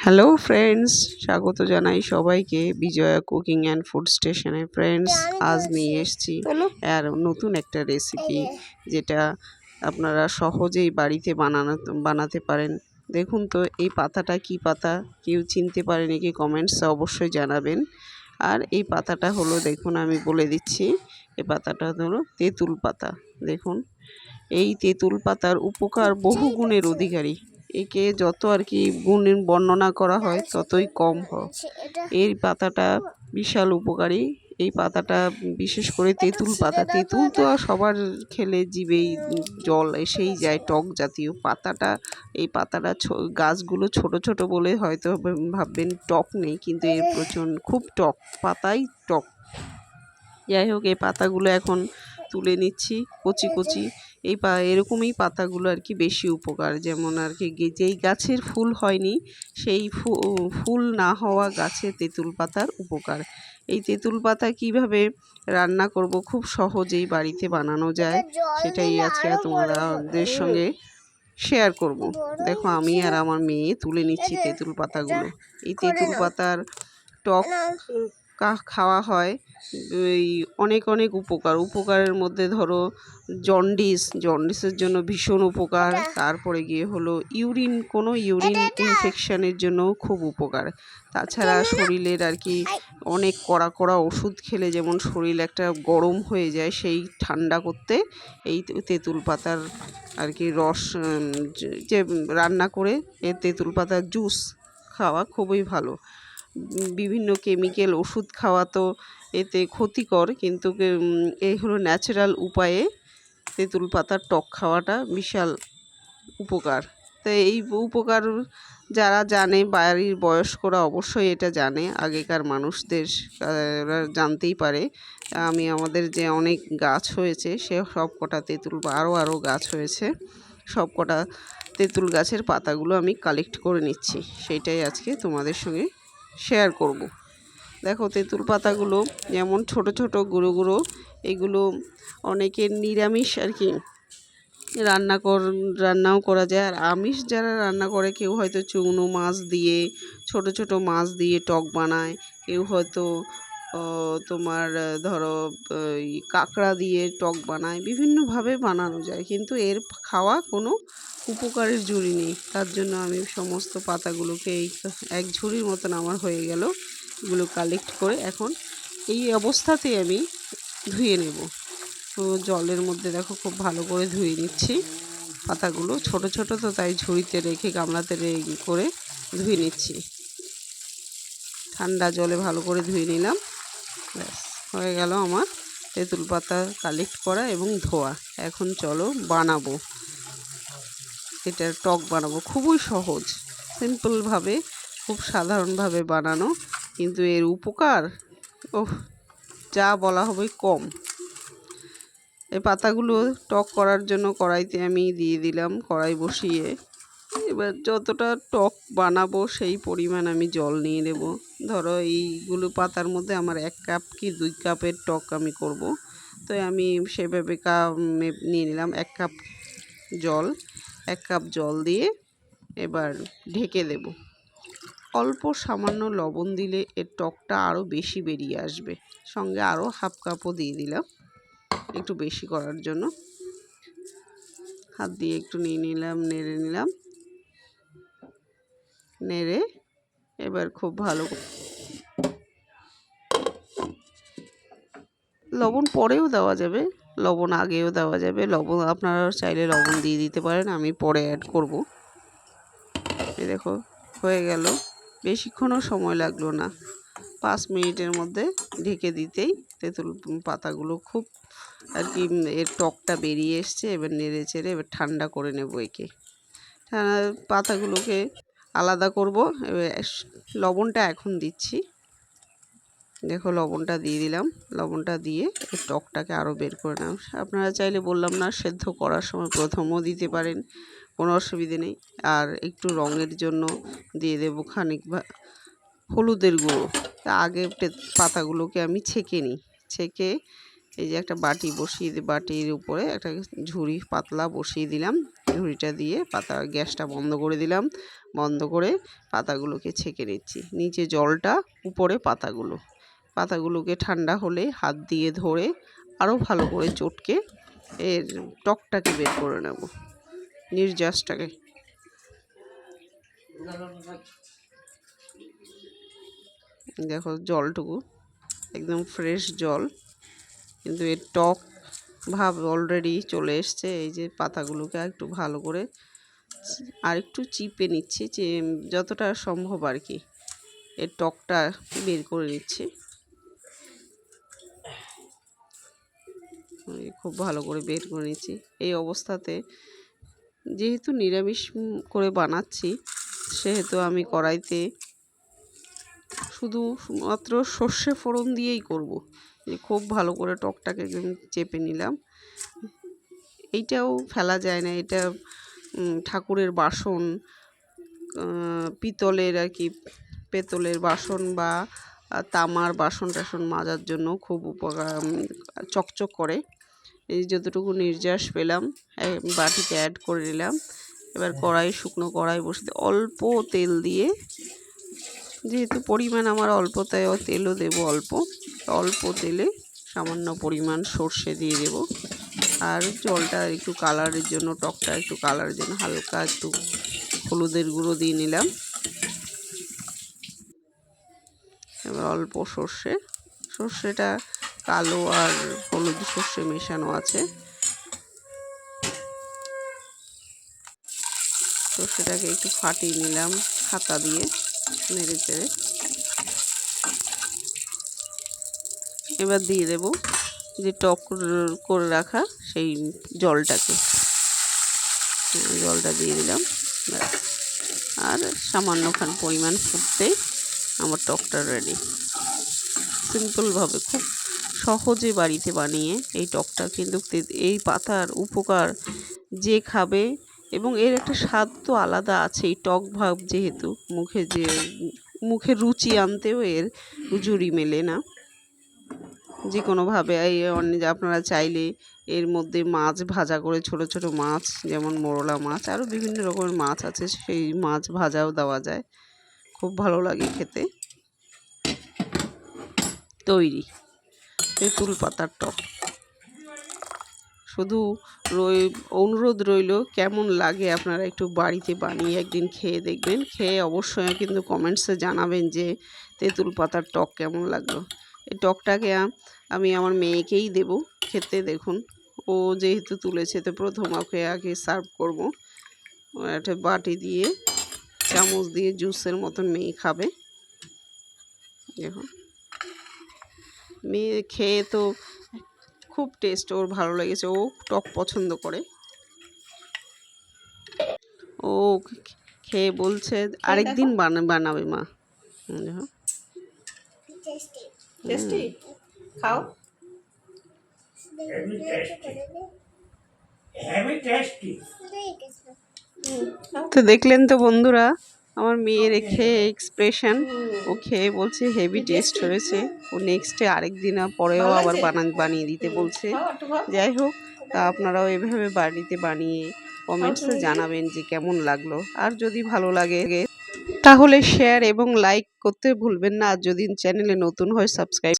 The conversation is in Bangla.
হ্যালো ফ্রেন্ডস, স্বাগত জানাই সবাইকে বিজয়া কুকিং অ্যান্ড ফুড স্টেশনে। ফ্রেন্ডস, আজ নিয়ে এসেছি আর নতুন একটা রেসিপি, যেটা আপনারা সহজেই বাড়িতে বানাতে পারেন। দেখুন তো এই পাতাটা কি পাতা, কেউ চিনতে পারে নাকি কমেন্টসে অবশ্যই জানাবেন। আর এই পাতাটা হলো, দেখুন আমি বলে দিচ্ছি, এই পাতাটা হলো তেঁতুল পাতা। দেখুন, এই তেঁতুল পাতার উপকার বহু গুণের অধিকারী। একে যত আর কি গুণ বর্ণনা করা হয় ততই কম হয়। এই পাতাটা বিশাল উপকারী। এই পাতাটা বিশেষ করে তেঁতুল পাতা, তেঁতুল তো আর সবার খেলে জিভেই জল এসেই যায়, টক জাতীয় পাতাটা। এই পাতাটা গাছগুলো ছোট ছোট বলে হয়তো ভাববেন টক নেই, কিন্তু এর প্রচণ্ড খুব টক, পাতাই টক। যাই হোক, এই পাতাগুলো এখন তুলে নিচ্ছি কচি কচি। এরকমই পাতাগুলো আর কি বেশি উপকার। যেমন আর কি যেই গাছের ফুল হয়নি, সেই ফুল না হওয়া গাছে তেঁতুল পাতার উপকার। এই তেঁতুল পাতা কিভাবে রান্না করব খুব সহজেই বাড়িতে বানানো যায়, সেটাই আজকে তোমাদের সঙ্গে শেয়ার করব। দেখো, আমি আর আমার মেয়ে তুলে নিচ্ছি তেঁতুল পাতাগুলো। এই তেঁতুল পাতার টক খাওয়া হয়। এই অনেক অনেক উপকারের মধ্যে ধরো জন্ডিসের জন্য ভীষণ উপকার। তারপরে গিয়ে হলো ইউরিন ইনফেকশনের জন্য খুব উপকার। তাছাড়া শরীরের আর কি অনেক কড়া কড়া ওষুধ খেলে যেমন শরীর একটা গরম হয়ে যায়, সেই ঠান্ডা করতে এই তেঁতুল পাতার আর কি রস যে রান্না করে এই তেঁতুল পাতার জুস খাওয়া খুবই ভালো। বিভিন্ন কেমিক্যাল ওষুধ খাওয়া তো এতে ক্ষতিকর, কিন্তু এই হলো ন্যাচারাল উপায়ে তেঁতুল পাতার টক খাওয়াটা বিশাল উপকার। তো এই উপকার যারা জানে, বাড়ির বয়স্করা অবশ্যই এটা জানে, আগেকার মানুষদের জানতেই পারে। আমি আমাদের যে অনেক গাছ হয়েছে, সে সব কটা তেঁতুল আরও গাছ হয়েছে, সব কটা তেঁতুল গাছের পাতাগুলো আমি কালেক্ট করে নিচ্ছি, সেইটাই আজকে তোমাদের সঙ্গে শেয়ার করব। দেখো, তেঁতুল পাতাগুলো যেমন ছোট ছোট গুঁড়ো গুঁড়ো, এগুলো অনেকের নিরামিষ আর কি রান্নাও করা যায়। আর আমিষ যারা রান্না করে, কেউ হয়তো চুনো মাছ দিয়ে, ছোট ছোট মাছ দিয়ে টক বানায়, কেউ হয়তো তোমার ধরো কাঁকড়া দিয়ে টক বানায়, বিভিন্নভাবে বানানো যায়, কিন্তু এর খাওয়া কোনো উপকারের ঝুড়ি নেই। তার জন্য আমি সমস্ত পাতাগুলোকে এক ঝুড়ির মতন আমার হয়ে গেল, এগুলো কালেক্ট করে এখন এই অবস্থাতেই আমি ধুয়ে নেব। তো জলের মধ্যে দেখো খুব ভালো করে ধুয়ে নিচ্ছি পাতাগুলো, ছোট ছোট তো তাই ঝুড়িতে রেখে গামলাতে করে ধুয়ে নিচ্ছি। ঠান্ডা জলে ভালো করে ধুয়ে নিলাম। ব্যাস, হয়ে গেল আমার তেঁতুল পাতা কালেক্ট করা এবং ধোয়া। এখন চলো বানাবো, এটার টক বানাবো। খুবই সহজ, সিম্পলভাবে, খুব সাধারণভাবে বানানো, কিন্তু এর উপকার যা বলা হবে কম। এই পাতাগুলো টক করার জন্য কড়াইতে আমি দিয়ে দিলাম, কড়াই বসিয়ে এবার যতটা টক বানাবো সেই পরিমাণ আমি জল নিয়ে নেব। ধরো এইগুলো পাতার মধ্যে আমার 1 কাপ কি 2 কাপের টক আমি করব, তো আমি সেভাবে নিয়ে নিলাম 1 কাপ জল। 1 কাপ জল দিয়ে এবার ঢেকে দেব। অল্প সামান্য লবণ দিলে এর টকটা আরও বেশি বেরিয়ে আসবে। সঙ্গে আরও হাফ কাপও দিয়ে দিলাম একটু বেশি করার জন্য। হাত দিয়ে একটু নিয়ে নিলাম, নেড়ে নিলাম, নেড়ে এবার খুব ভালো। লবণ পরেও দেওয়া যাবে, লবণ আগেও দেওয়া যাবে, লবণ আপনারা চাইলে লবণ দিয়ে দিতে পারেন, আমি পরে অ্যাড করব। এই দেখো, হয়ে গেল, বেশিক্ষণও সময় লাগলো না, 5 মিনিটের মধ্যে ঢেকে দিতেই তেঁতুল পাতাগুলো খুব আর কি এর টকটা বেরিয়ে এসছে। এবার নেড়ে চেড়ে এবার ঠান্ডা করে নেব একে। পাতাগুলোকে আলাদা করব। লবণটা এখন দিচ্ছি, দেখো লবণটা দিয়ে দিলাম। লবণটা দিয়ে এই টকটাকে আরও বের করে নাও। আপনারা চাইলে, বললাম না, সেদ্ধ করার সময় প্রথমও দিতে পারেন, কোনো অসুবিধে নেই। আর একটু রঙের জন্য দিয়ে দেবো খানিক হলুদের গুঁড়ো। তা আগে পাতাগুলোকে আমি ছেঁকে নিই, ছেঁকে এই যে একটা বাটি বাটির উপরে একটা ঝুড়ি পাতলা বসিয়ে দিলাম। ঝুড়িটা দিয়ে গ্যাসটা বন্ধ করে দিলাম। বন্ধ করে পাতাগুলোকে ছেঁকে নিচ্ছি। নিচে জলটা, উপরে পাতাগুলোকে ঠান্ডা হলে হাত দিয়ে ধরে আরও ভালো করে চটকে এর টকটাকে বের করে নেব, নির্যাসটাকে। দেখো জলটুকু একদম ফ্রেশ জল, কিন্তু এর টক ভাব অলরেডি চলে এসছে। এই যে পাতাগুলোকে একটু ভালো করে আর একটু চিপে নিচ্ছি, যে যতটা সম্ভব আর কি এর টকটা বের করে নিচ্ছি। খুব ভালো করে বের করে নিচ্ছি। এই অবস্থাতে যেহেতু নিরামিষ করে বানাচ্ছি, সেহেতু আমি কড়াইতে শুধুমাত্র সর্ষে ফোড়ন দিয়েই করব। খুব ভালো করে টকটাকে চেপে নিলাম। এইটাও ফেলা যায় না, এটা ঠাকুরের বাসন, পিতলের আর কি, পেতলের বাসন বা তামার বাসন টাসন মাজার জন্য খুব উপকার, চকচক করে। এই যতটুকু নির্যাস পেলাম বাটিতে অ্যাড করে নিলাম। এবার শুকনো কড়াই বসিয়ে অল্প তেল দিয়ে, যেহেতু পরিমাণ আমার অল্প তাই তেলও দেবো অল্প তেলে সামান্য পরিমাণ সর্ষে দিয়ে দেব। আর জলটা একটু কালারের জন্য, টকটা একটু কালারের জন্য হালকা একটু হলুদের গুঁড়ো দিয়ে নিলাম। এবার অল্প সর্ষেটা কালো আর হলুদ সর্ষে মেশানো আছে। সর্ষেটাকে একটু ফাটিয়ে নিলাম হাতা দিয়ে নেড়ে চেড়ে। এবার দিয়ে দেব যে টক করে রাখা সেই জলটা দিয়ে দিলাম। আর সামান্যখান পরিমাণ ফুটতেই আমার টকটা রেডি। সিম্পলভাবে খুব সহজে বাড়িতে বানিয়ে এই টকটা, কিন্তু এই পাতার উপকার যে খাবে, এবং এর একটা স্বাদ তো আলাদা আছে। এই টক ভাব যেহেতু মুখে রুচি আনতেও এর জুড়ি মেলে না। যে কোনোভাবে আপনারা চাইলে এর মধ্যে মাছ ভাজা করে, ছোট ছোট মাছ যেমন মোরলা মাছ, আরও বিভিন্ন রকমের মাছ আছে, সেই মাছ ভাজাও দেওয়া যায়। খুব ভালো লাগে খেতে। তৈরি তেঁতুল পাতার টক। শুধু অনুরোধ রইল, কেমন লাগে আপনারা একটু বাড়িতে বানিয়ে একদিন খেয়ে দেখবেন। খেয়ে অবশ্যই কিন্তু কমেন্টসে জানাবেন যে তেঁতুল পাতার টক কেমন লাগলো। এই টকটাকে আমি আমার মেয়েকেই দেব খেতে। দেখুন, ও যেহেতু তুলেছে, তো প্রথম ওকে আগে সার্ভ করব। একটা বাটি দিয়ে চামচ দিয়ে জুসের মতন মেয়ে খাবে। দেখুন, মেয়ে খেয়ে তো খুব টেস্ট, ওর ভালো লেগেছে, ও টক পছন্দ করে। ও খেয়ে বলছে আরেকদিন বানাবে মা। খাও। তো দেখলেন তো বন্ধুরা, আমার মেয়ের খেয়ে এক্সপ্রেশন, ও খেয়ে বলছে হেভি টেস্ট হয়েছে। ও নেক্সটে আরেকদিন পরেও আবার বানিয়ে দিতে বলছে। যাই হোক, তা আপনারাও এভাবে বাড়িতে বানিয়ে কমেন্টসে জানাবেন যে কেমন লাগলো। আর যদি ভালো লাগে তাহলে শেয়ার এবং লাইক করতে ভুলবেন না। আর যদি চ্যানেলে নতুন হয় সাবস্ক্রাইব